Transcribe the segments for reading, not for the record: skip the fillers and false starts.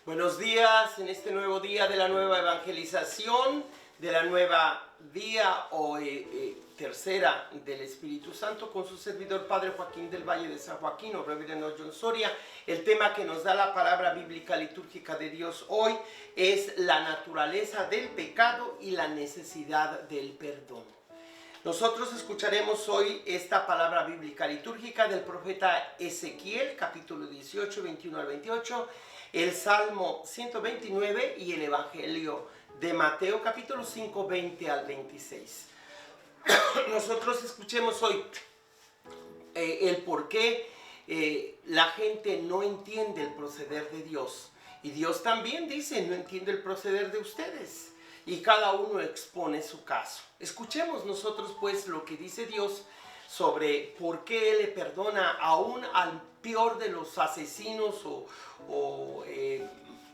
Buenos días en este nuevo día de la nueva evangelización, de la nueva día o tercera del Espíritu Santo con su servidor Padre Joaquín del Valle de San Joaquín o Reverendo John Soria. El tema que nos da la palabra bíblica litúrgica de Dios hoy es la naturaleza del pecado y la necesidad del perdón. Nosotros escucharemos hoy esta palabra bíblica litúrgica del profeta Ezequiel, capítulo 18, 21 al 28, el Salmo 129 y el Evangelio de Mateo, capítulo 5, 20 al 26. Nosotros escuchemos hoy el por qué la gente no entiende el proceder de Dios. Y Dios también dice, no entiende el proceder de ustedes. Y cada uno expone su caso. Escuchemos nosotros pues lo que dice Dios sobre por qué Él le perdona aún al peor de los asesinos o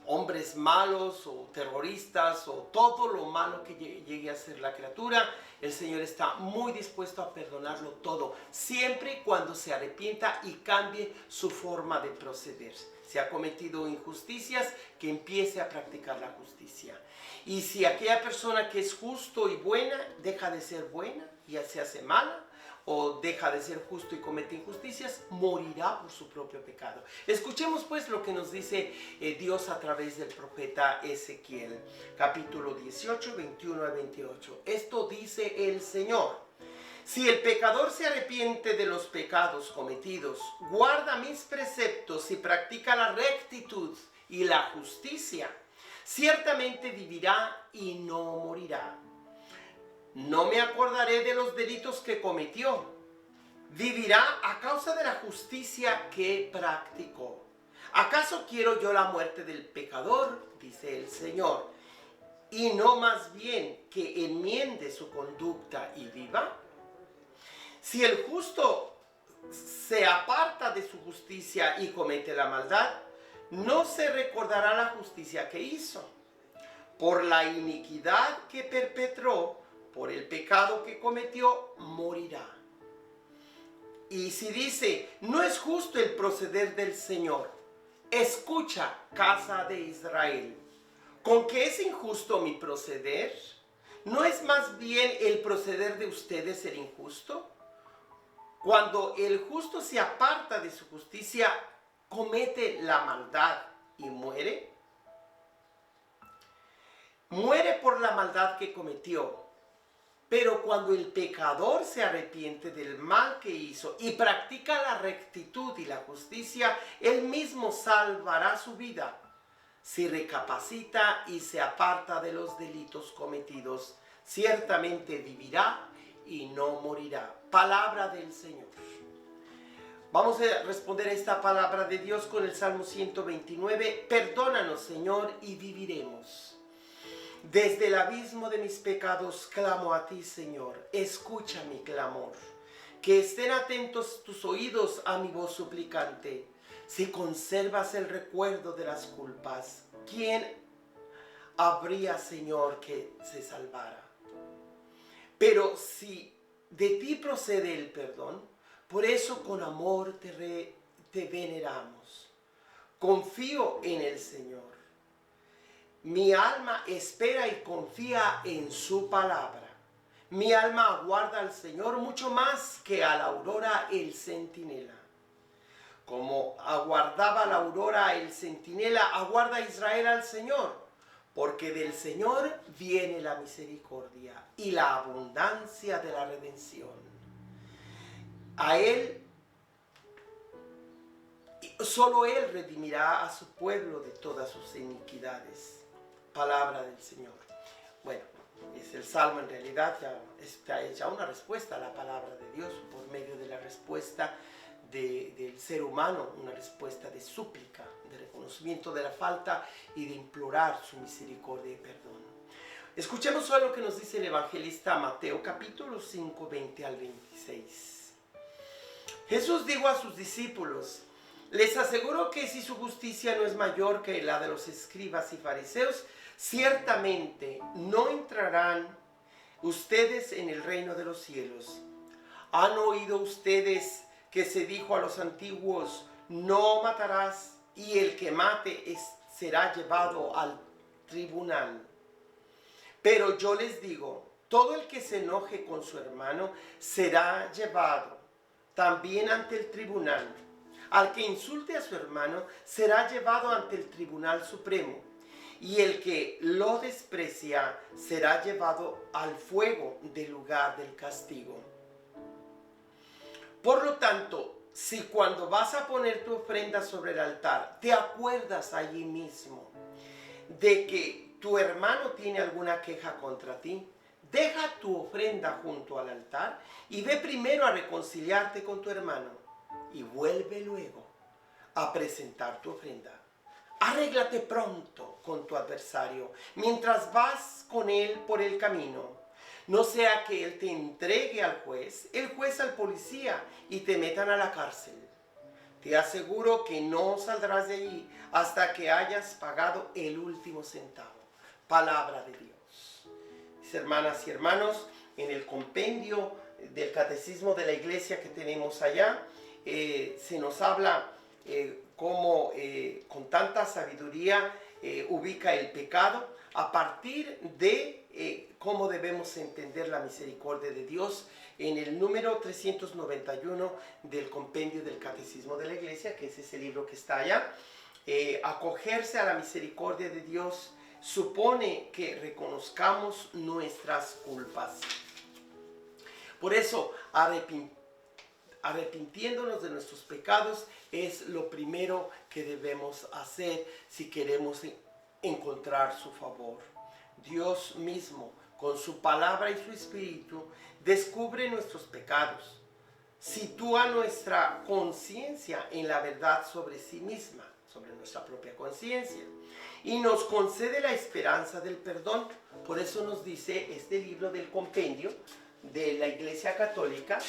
hombres malos o terroristas o todo lo malo que llegue a ser la criatura. El Señor está muy dispuesto a perdonarlo todo, siempre y cuando se arrepienta y cambie su forma de proceder. Si ha cometido injusticias, que empiece a practicar la justicia. Y si aquella persona que es justo y buena deja de ser buena y se hace mala, o deja de ser justo y comete injusticias, morirá por su propio pecado. Escuchemos pues lo que nos dice Dios a través del profeta Ezequiel, capítulo 18, 21 al 28. Esto dice el Señor: si el pecador se arrepiente de los pecados cometidos, guarda mis preceptos y practica la rectitud y la justicia, ciertamente vivirá y no morirá. No me acordaré de los delitos que cometió. Vivirá a causa de la justicia que practicó. ¿Acaso quiero yo la muerte del pecador? Dice el Señor, y no más bien que enmiende su conducta y viva. Si el justo se aparta de su justicia y comete la maldad, no se recordará la justicia que hizo. Por la iniquidad que perpetró, por el pecado que cometió, morirá. Y si dice, no es justo el proceder del Señor, escucha, casa de Israel, ¿con qué es injusto mi proceder? ¿No es más bien el proceder de ustedes el injusto? Cuando el justo se aparta de su justicia, comete la maldad y muere. Muere por la maldad que cometió. Pero cuando el pecador se arrepiente del mal que hizo y practica la rectitud y la justicia, él mismo salvará su vida. Si recapacita y se aparta de los delitos cometidos, ciertamente vivirá y no morirá. Palabra del Señor. Vamos a responder a esta palabra de Dios con el Salmo 129. Perdónanos, Señor, y viviremos. Desde el abismo de mis pecados clamo a ti, Señor. Escucha mi clamor. Que estén atentos tus oídos a mi voz suplicante. Si conservas el recuerdo de las culpas, ¿quién habría, Señor, que se salvara? Pero si de ti procede el perdón, por eso con amor te veneramos. Confío en el Señor. Mi alma espera y confía en su palabra. Mi alma aguarda al Señor mucho más que a la aurora el centinela. Como aguardaba la aurora el centinela, aguarda Israel al Señor, porque del Señor viene la misericordia y la abundancia de la redención. A Él, solo Él redimirá a su pueblo de todas sus iniquidades. Palabra del Señor. Bueno, es el Salmo, en realidad ya está hecha una respuesta a la palabra de Dios por medio de la respuesta del ser humano, una respuesta de súplica, de reconocimiento de la falta y de implorar su misericordia y perdón. Escuchemos hoy lo que nos dice el evangelista Mateo, capítulo 5, 20 al 26. Jesús dijo a sus discípulos: les aseguro que si su justicia no es mayor que la de los escribas y fariseos, ciertamente no entrarán ustedes en el reino de los cielos. ¿Han oído ustedes que se dijo a los antiguos, no matarás, y el que mate será llevado al tribunal. Pero yo les digo, todo el que se enoje con su hermano será llevado también ante el tribunal. Al que insulte a su hermano será llevado ante el tribunal supremo. Y el que lo desprecia será llevado al fuego del lugar del castigo. Por lo tanto, si cuando vas a poner tu ofrenda sobre el altar, te acuerdas allí mismo de que tu hermano tiene alguna queja contra ti, deja tu ofrenda junto al altar y ve primero a reconciliarte con tu hermano y vuelve luego a presentar tu ofrenda. Arréglate pronto con tu adversario mientras vas con él por el camino. No sea que él te entregue al juez, el juez al policía y te metan a la cárcel. Te aseguro que no saldrás de allí hasta que hayas pagado el último centavo. Palabra de Dios. Mis hermanas y hermanos, en el compendio del Catecismo de la Iglesia que tenemos allá, se nos habla cómo con tanta sabiduría ubica el pecado a partir de cómo debemos entender la misericordia de Dios en el número 391 del compendio del Catecismo de la Iglesia, que es ese libro que está allá. Acogerse a la misericordia de Dios supone que reconozcamos nuestras culpas. Por eso, arrepintiéndonos de nuestros pecados es lo primero que debemos hacer si queremos encontrar su favor. Dios mismo, con su palabra y su espíritu, descubre nuestros pecados, sitúa nuestra conciencia en la verdad sobre sí misma, sobre nuestra propia conciencia, y nos concede la esperanza del perdón. Por eso nos dice este libro del compendio de la Iglesia Católica,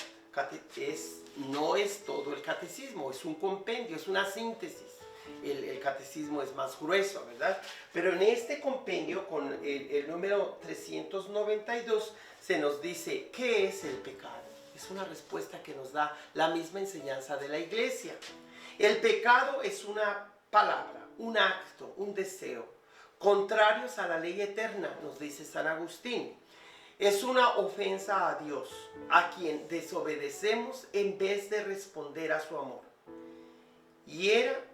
no es todo el catecismo, es un compendio, es una síntesis. El catecismo es más grueso, ¿verdad? Pero en este compendio, con el número 392, se nos dice, ¿qué es el pecado? Es una respuesta que nos da la misma enseñanza de la Iglesia. El pecado es una palabra, un acto, un deseo, contrarios a la ley eterna, nos dice San Agustín. Es una ofensa a Dios, a quien desobedecemos en vez de responder a su amor. Hiere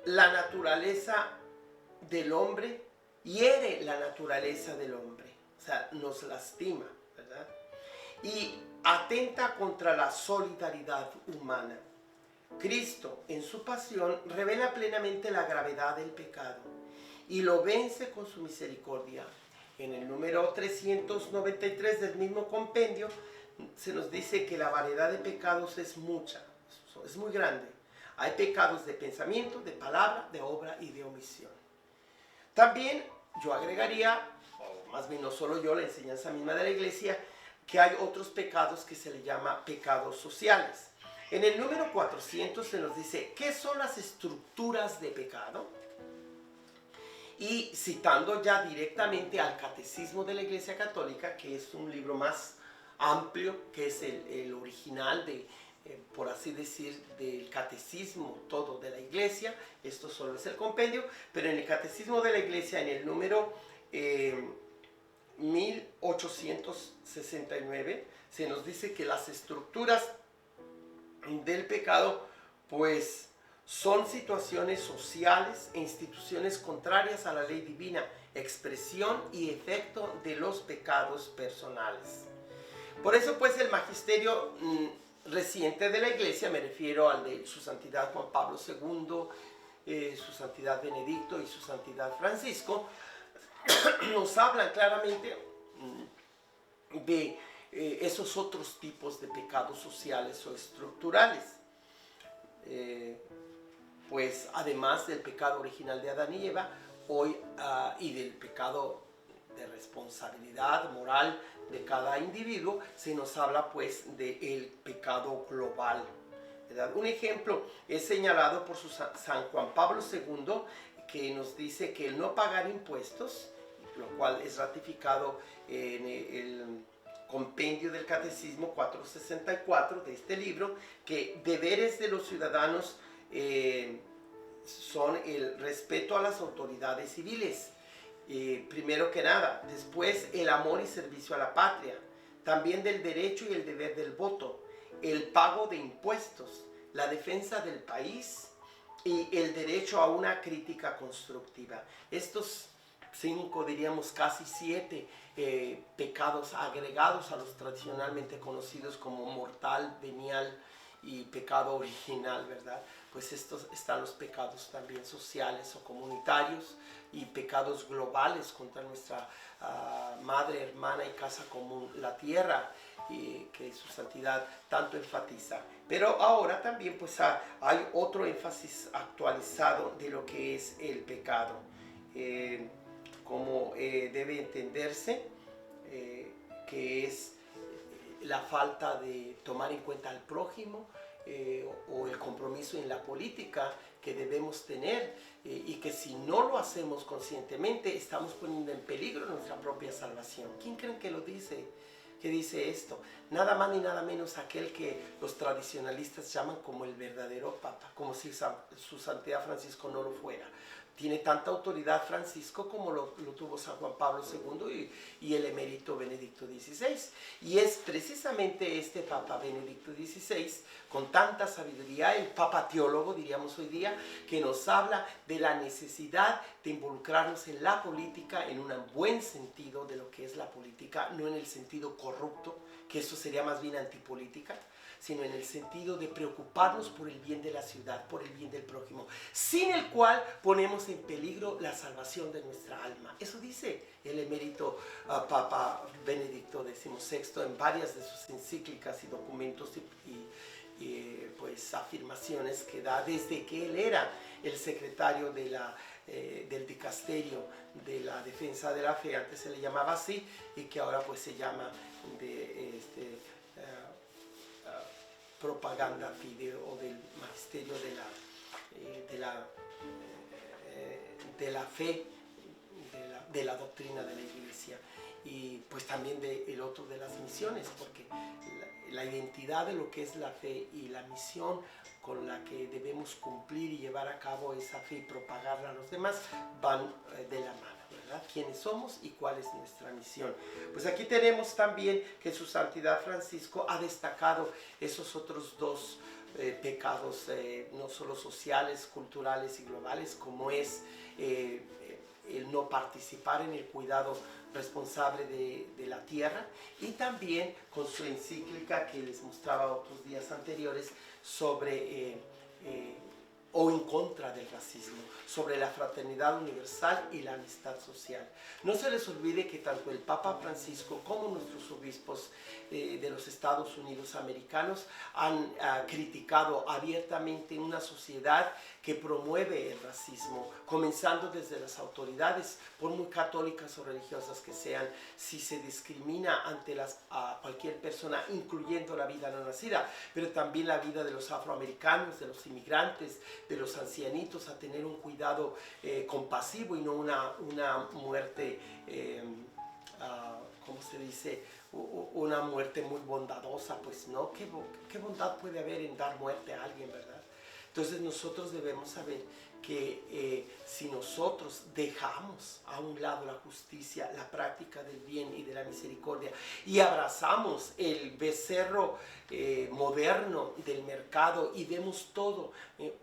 la naturaleza del hombre, o sea, nos lastima, ¿verdad? Y atenta contra la solidaridad humana. Cristo, en su pasión, revela plenamente la gravedad del pecado y lo vence con su misericordia. En el número 393 del mismo compendio se nos dice que la variedad de pecados es mucha, es muy grande. Hay pecados de pensamiento, de palabra, de obra y de omisión. También yo agregaría, o más bien no solo yo, la enseñanza misma de la Iglesia, que hay otros pecados que se le llama pecados sociales. En el número 400 se nos dice, ¿qué son las estructuras de pecado? Y citando ya directamente al Catecismo de la Iglesia Católica, que es un libro más amplio, que es el original por así decir, del catecismo todo de la Iglesia. Esto solo es el compendio, pero en el Catecismo de la Iglesia, en el número 1869, se nos dice que las estructuras del pecado, pues, son situaciones sociales e instituciones contrarias a la ley divina, expresión y efecto de los pecados personales. Por eso, pues, el magisterio reciente de la Iglesia, me refiero al de su santidad Juan Pablo II, su santidad Benedicto y su santidad Francisco, nos hablan claramente de esos otros tipos de pecados sociales o estructurales. Pues además del pecado original de Adán y Eva, hoy y del pecado de responsabilidad moral de cada individuo, se nos habla pues del pecado global, ¿verdad? Un ejemplo es señalado por San Juan Pablo II, que nos dice que el no pagar impuestos, lo cual es ratificado en el compendio del Catecismo 464 de este libro, que deberes de los ciudadanos son el respeto a las autoridades civiles, primero que nada, después el amor y servicio a la patria, también del derecho y el deber del voto, el pago de impuestos, la defensa del país y el derecho a una crítica constructiva. Estos 5, diríamos casi 7 pecados agregados a los tradicionalmente conocidos como mortal, venial y pecado original, ¿verdad? Pues estos están los pecados también sociales o comunitarios y pecados globales contra nuestra madre, hermana y casa común, la tierra, que su santidad tanto enfatiza. Pero ahora también pues hay otro énfasis actualizado de lo que es el pecado. Como debe entenderse, que es la falta de tomar en cuenta al prójimo, o el compromiso en la política que debemos tener, y que si no lo hacemos conscientemente estamos poniendo en peligro nuestra propia salvación. ¿Quién creen que lo dice? ¿Qué dice esto? Nada más ni nada menos aquel que los tradicionalistas llaman como el verdadero Papa, como si su santidad Francisco no lo fuera. Tiene tanta autoridad Francisco como lo tuvo San Juan Pablo II y el emérito Benedicto XVI. Y es precisamente este Papa Benedicto XVI, con tanta sabiduría, el Papa teólogo, diríamos hoy día, que nos habla de la necesidad de involucrarnos en la política en un buen sentido de lo que es la política, no en el sentido corrupto, que eso sería más bien antipolítica, sino en el sentido de preocuparnos por el bien de la ciudad, por el bien del prójimo, sin el cual ponemos en peligro la salvación de nuestra alma. Eso dice el emérito Papa Benedicto XVI en varias de sus encíclicas y documentos y pues afirmaciones que da desde que él era el secretario del dicasterio de la defensa de la fe, antes se le llamaba así, y que ahora pues se llama propaganda fide, o del magisterio de la fe, de la doctrina de la Iglesia, y pues también del otro de las misiones, porque la identidad de lo que es la fe y la misión con la que debemos cumplir y llevar a cabo esa fe y propagarla a los demás van de la mano, ¿verdad? ¿Quiénes somos y cuál es nuestra misión? Pues aquí tenemos también que su santidad Francisco ha destacado esos otros dos pecados, no solo sociales, culturales y globales, como es el no participar en el cuidado responsable de la tierra, y también con su encíclica que les mostraba otros días anteriores sobre o en contra del racismo, sobre la fraternidad universal y la amistad social. No se les olvide que tanto el Papa Francisco como nuestros obispos de los Estados Unidos americanos han criticado abiertamente una sociedad que promueve el racismo, comenzando desde las autoridades, por muy católicas o religiosas que sean. Si se discrimina ante a cualquier persona, incluyendo la vida no nacida, pero también la vida de los afroamericanos, de los inmigrantes, de los ancianitos, a tener un cuidado compasivo y no una muerte, ¿cómo se dice? Una muerte muy bondadosa. Pues no, ¿qué bondad puede haber en dar muerte a alguien, verdad? Entonces nosotros debemos saber que si nosotros dejamos a un lado la justicia, la práctica del bien y de la misericordia, y abrazamos el becerro moderno del mercado y vemos todo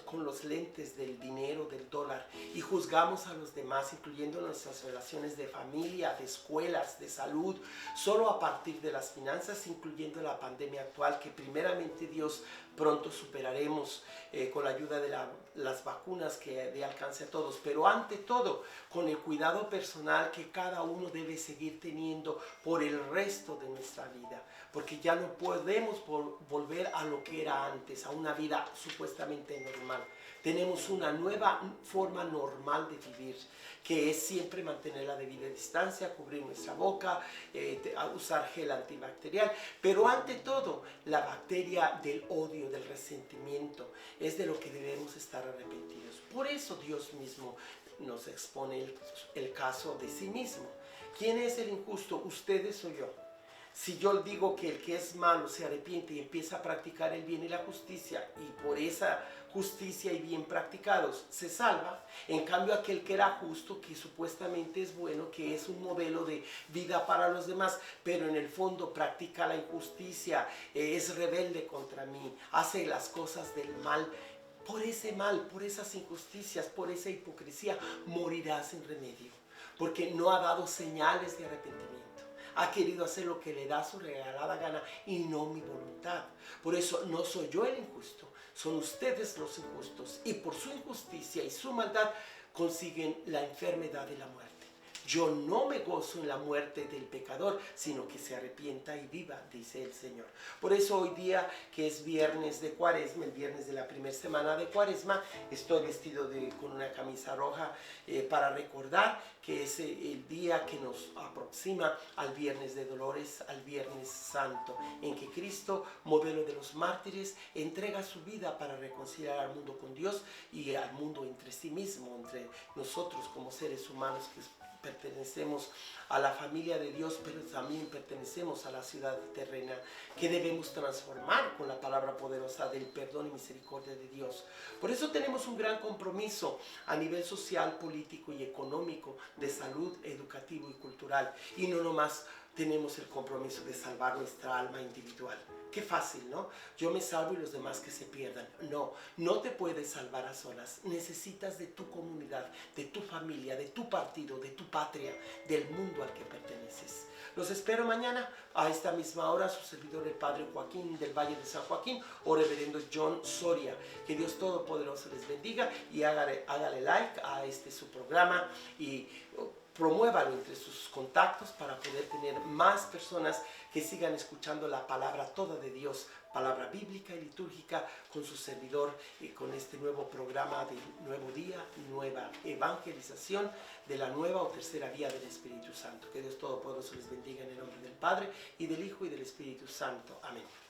con los lentes del dinero, del dólar, y juzgamos a los demás, incluyendo nuestras relaciones de familia, de escuelas, de salud, solo a partir de las finanzas, incluyendo la pandemia actual, que primeramente Dios pronto superaremos con la ayuda de las vacunas que dé alcance a todos, pero ante todo con el cuidado personal que cada uno debe seguir teniendo por el resto de nuestra vida, porque ya no podemos volver a lo que era antes, a una vida supuestamente normal. Tenemos una nueva forma normal de vivir, que es siempre mantener la debida distancia, cubrir nuestra boca, usar gel antibacterial, pero ante todo la bacteria del odio, del resentimiento, es de lo que debemos estar arrepentidos. Por eso Dios mismo nos expone el caso de sí mismo. ¿Quién es el injusto? ¿Ustedes o yo? Si yo digo que el que es malo se arrepiente y empieza a practicar el bien y la justicia, y por esa justicia y bien practicados se salva, en cambio aquel que era justo, que supuestamente es bueno, que es un modelo de vida para los demás, pero en el fondo practica la injusticia, es rebelde contra mí, hace las cosas del mal, por ese mal, por esas injusticias, por esa hipocresía, morirá sin remedio, porque no ha dado señales de arrepentimiento. Ha querido hacer lo que le da su regalada gana y no mi voluntad. Por eso no soy yo el injusto, son ustedes los injustos. Y por su injusticia y su maldad consiguen la enfermedad y la muerte. Yo no me gozo en la muerte del pecador, sino que se arrepienta y viva, dice el Señor. Por eso hoy día, que es viernes de Cuaresma, el viernes de la primera semana de Cuaresma, estoy vestido con una camisa roja para recordar que es el día que nos aproxima al Viernes de Dolores, al Viernes Santo, en que Cristo, modelo de los mártires, entrega su vida para reconciliar al mundo con Dios y al mundo entre sí mismo, entre nosotros como seres humanos que pertenecemos a la familia de Dios, pero también pertenecemos a la ciudad terrena que debemos transformar con la palabra poderosa del perdón y misericordia de Dios. Por eso tenemos un gran compromiso a nivel social, político y económico, de salud, educativo y cultural. Y no nomás tenemos el compromiso de salvar nuestra alma individual. Qué fácil, ¿no? Yo me salvo y los demás que se pierdan. No, no te puedes salvar a solas. Necesitas de tu comunidad, de tu familia, de tu partido, de tu patria, del mundo al que perteneces. Los espero mañana a esta misma hora, su servidor el Padre Joaquín del Valle de San Joaquín o Reverendo John Soria. Que Dios Todopoderoso les bendiga y hágale like a su programa y promuévalo entre sus contactos para poder tener más personas que sigan escuchando la palabra toda de Dios, palabra bíblica y litúrgica, con su servidor y con este nuevo programa de Nuevo Día, Nueva Evangelización de la nueva o tercera vía del Espíritu Santo. Que Dios Todopoderoso les bendiga en el nombre del Padre y del Hijo y del Espíritu Santo. Amén.